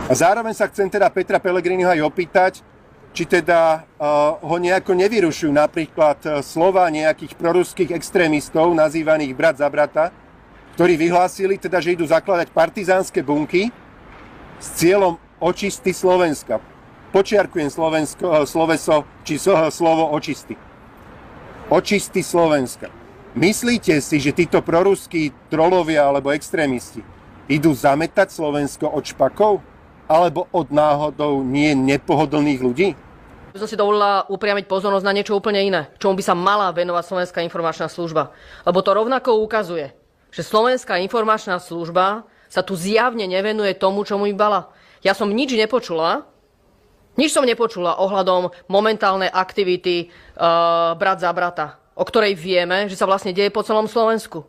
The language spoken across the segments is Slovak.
A zároveň sa chcem teda Petra Pellegriniho aj opýtať, či teda ho nejako nevyrušujú napríklad slova nejakých proruských extrémistov, nazývaných brat za brata, ktorí vyhlásili teda, že idú zakladať partizánske bunky s cieľom očisty Slovenska. Počiarkujem slovo očisty. Očisty Slovenska. Myslíte si, že títo proruskí trolovia alebo extrémisti idú zametať Slovensko od špakov? Alebo od náhodou nie nepohodlných ľudí? Som si dovolila upriamiť pozornosť na niečo úplne iné, čomu by sa mala venovať Slovenská informačná služba. Lebo to rovnako ukazuje, že Slovenská informačná služba sa tu zjavne nevenuje tomu, čomu by mala. Ja som nič nepočula ohľadom momentálnej aktivity brat za brata, o ktorej vieme, že sa vlastne deje po celom Slovensku.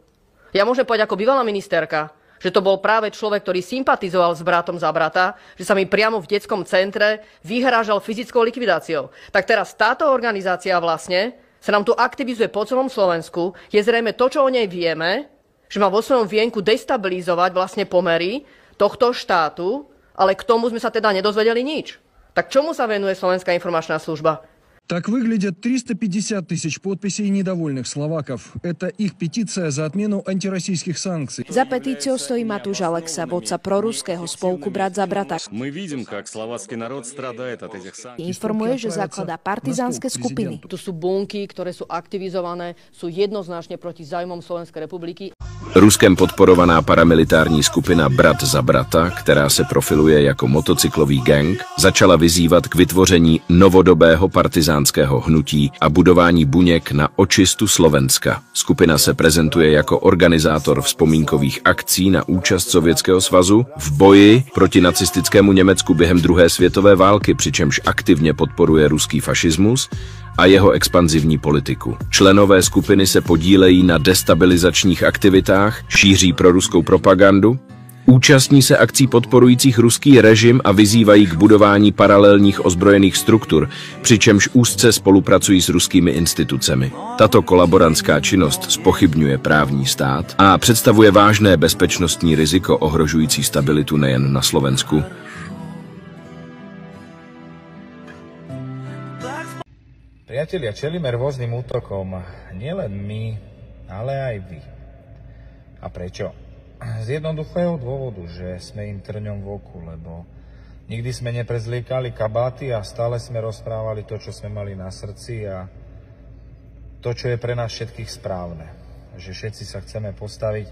Ja môžem povedať ako bývalá ministerka, že to bol práve človek, ktorý sympatizoval s bratom za brata, že sa mi priamo v detskom centre vyhrážal fyzickou likvidáciou. Tak teraz táto organizácia vlastne sa nám tu aktivizuje po celom Slovensku. Je zrejme to, čo o nej vieme, že má vo svojom vienku destabilizovať vlastne pomery tohto štátu, ale k tomu sme sa teda nedozvedeli nič. Tak čomu sa venuje Slovenská informačná služba? Так выглядят 350 тысяч подписей недовольных словаков. Это их петиция за отмену антироссийских санкций. За петициou stojí Matúš Aleksa, vodca proruského spolku Brat za brata. Мы видим, как словацкий народ страдает от этих санкций. Informuje, že zakladá partizánske skupiny. Tu sú bunky, ktoré sú aktivizované, sú jednoznačne proti zájmom Slovenskej republiky. Ruskem podporovaná paramilitární skupina Brat za brata, která se profiluje jako motocyklový gang, začala vyzývat k vytvoření novodobého partizánského hnutí a budování buněk na očistu Slovenska. Skupina se prezentuje jako organizátor vzpomínkových akcí na účast Sovětského svazu v boji proti nacistickému Německu během druhé světové války, přičemž aktivně podporuje ruský fašismus a jeho expanzivní politiku. Členové skupiny se podílejí na destabilizačních aktivitách, šíří proruskou propagandu, účastní se akcí podporujících ruský režim a vyzývají k budování paralelních ozbrojených struktur, přičemž úzce spolupracují s ruskými institucemi. Tato kolaborantská činnost zpochybňuje právní stát a představuje vážné bezpečnostní riziko ohrožující stabilitu nejen na Slovensku. Priatelia, čelíme rôznym útokom, nielen my, ale aj vy. A prečo? Z jednoduchého dôvodu, že sme im trňom v oku, lebo nikdy sme neprezliekali kabáty a stále sme rozprávali to, čo sme mali na srdci a to, čo je pre nás všetkých správne. Že všetci sa chceme postaviť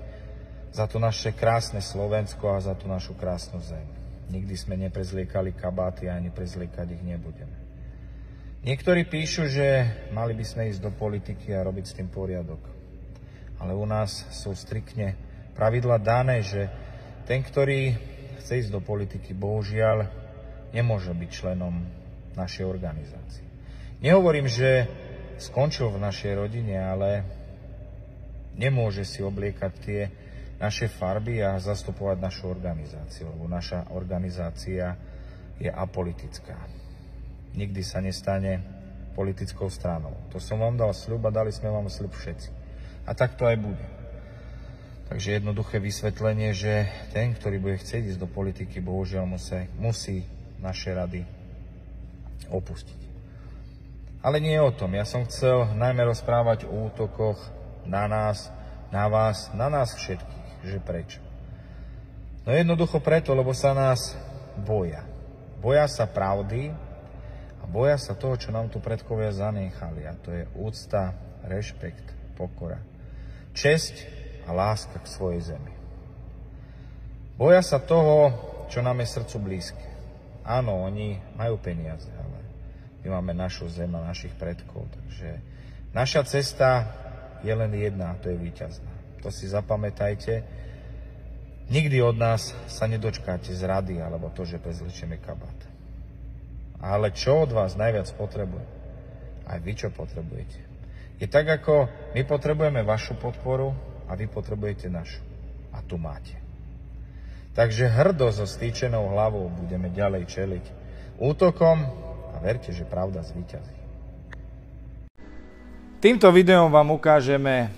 za to naše krásne Slovensko a za tú našu krásnu zem. Nikdy sme neprezliekali kabáty a ani prezliekať ich nebudeme. Niektorí píšu, že mali by sme ísť do politiky a robiť s tým poriadok. Ale u nás sú striktne pravidla dané, že ten, ktorý chce ísť do politiky, bohužiaľ, nemôže byť členom našej organizácie. Nehovorím, že skončil v našej rodine, ale nemôže si obliekať tie naše farby a zastupovať našu organizáciu, lebo naša organizácia je apolitická. Nikdy sa nestane politickou stranou. To som vám dal sľub a dali sme vám sľub všetci. A tak to aj bude. Takže jednoduché vysvetlenie, že ten, ktorý bude chcieť ísť do politiky, bohužiaľ musí naše rady opustiť. Ale nie o tom. Ja som chcel najmä rozprávať o útokoch na nás, na vás, na nás všetkých. Že prečo? No jednoducho preto, lebo sa nás boja. Boja sa pravdy, a boja sa toho, čo nám tu predkovia zanechali. A to je úcta, rešpekt, pokora, česť a láska k svojej zemi. Boja sa toho, čo nám je srdcu blízke. Áno, oni majú peniaze, ale my máme našu zem a našich predkov. Takže naša cesta je len jedna a to je víťazná. To si zapamätajte. Nikdy od nás sa nedočkáte zrady alebo to, že prezličieme kabát. Ale čo od vás najviac potrebuje? Aj vy čo potrebujete? Je tak, ako my potrebujeme vašu podporu a vy potrebujete našu. A tu máte. Takže hrdo so stýčenou hlavou budeme ďalej čeliť útokom a verte, že pravda zvíťazí. Týmto videom vám ukážeme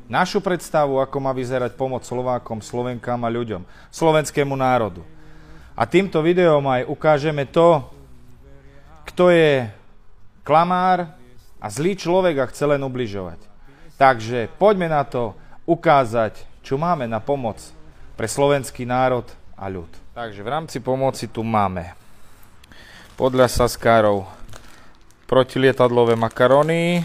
našu predstavu, ako má vyzerať pomoc Slovákom, Slovenkám a ľuďom, slovenskému národu. A týmto videom aj ukážeme to, kto je klamár a zlý človek a chce len ubližovať. Takže poďme na to ukázať, čo máme na pomoc pre slovenský národ a ľud. Takže v rámci pomoci tu máme podľa Saskárov protilietadlové makaróny,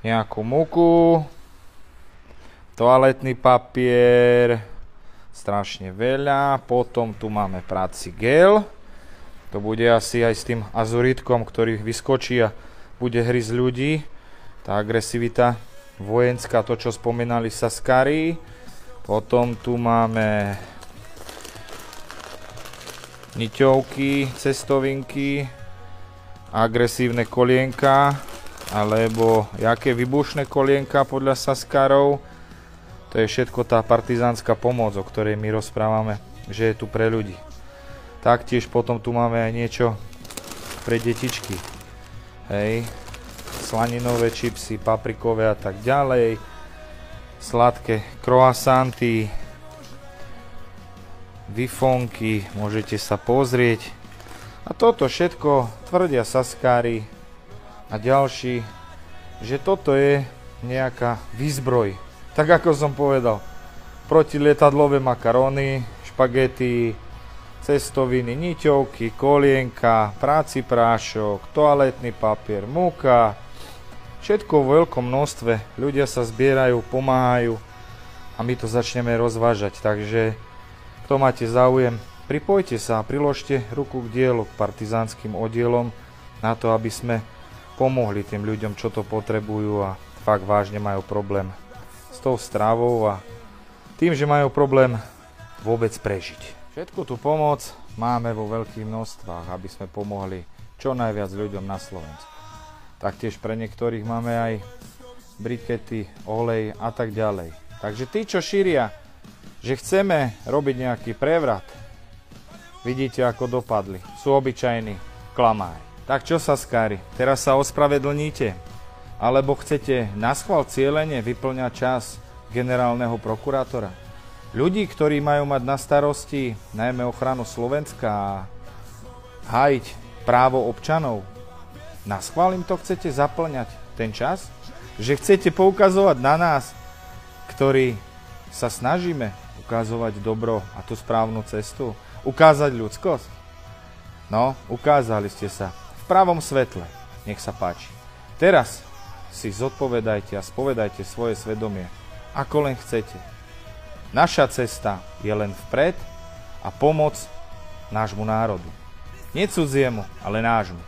nejakú múku, toaletný papier, strašne veľa, potom tu máme prací gel, to bude asi aj s tým azuritkom, ktorý vyskočí a bude hryzť ľudí, tá agresivita vojenská, to čo spomínali Saskári, potom tu máme niťovky, cestovinky, agresívne kolienka, alebo jaké vybušné kolienka podľa Saskárov. To je všetko tá partizánska pomoc, o ktorej my rozprávame, že je tu pre ľudí. Taktiež potom tu máme aj niečo pre detičky. Hej, slaninové čipsy, paprikové a tak ďalej. Sladké croissanty, vifonky, môžete sa pozrieť. A toto všetko tvrdia Saskári a ďalší, že toto je nejaká výzbroj. Tak ako som povedal, protilietadlové makaróny, špagety, cestoviny, niťovky, kolienka, práci prášok, toaletný papier, múka, všetko v veľkom množstve. Ľudia sa zbierajú, pomáhajú a my to začneme rozvážať. Takže kto máte záujem, pripojte sa a priložte ruku k dielu, k partizánskym oddielom na to, aby sme pomohli tým ľuďom, čo to potrebujú a fakt vážne majú problém s tou stravou a tým, že majú problém vôbec prežiť. Všetku tú pomoc máme vo veľkých množstvách, aby sme pomohli čo najviac ľuďom na Slovensku. Taktiež pre niektorých máme aj brikety, olej a tak ďalej. Takže tí, čo šíria, že chceme robiť nejaký prevrat, vidíte, ako dopadli. Sú obyčajní klamári. Tak čo, Saskári, teraz sa ospravedlníte? Alebo chcete naschvál cielene vyplňať čas generálneho prokurátora? Ľudí, ktorí majú mať na starosti najmä ochranu Slovenska a hájiť právo občanov, naschvál im to chcete zaplňať ten čas? Že chcete poukazovať na nás, ktorí sa snažíme ukazovať dobro a tú správnu cestu? Ukázať ľudskosť? No, ukázali ste sa v pravom svetle. Nech sa páči. Teraz si zodpovedajte a spovedajte svoje svedomie, ako len chcete. Naša cesta je len vpred a pomoc nášmu národu. Nie cudziemu, ale nášmu.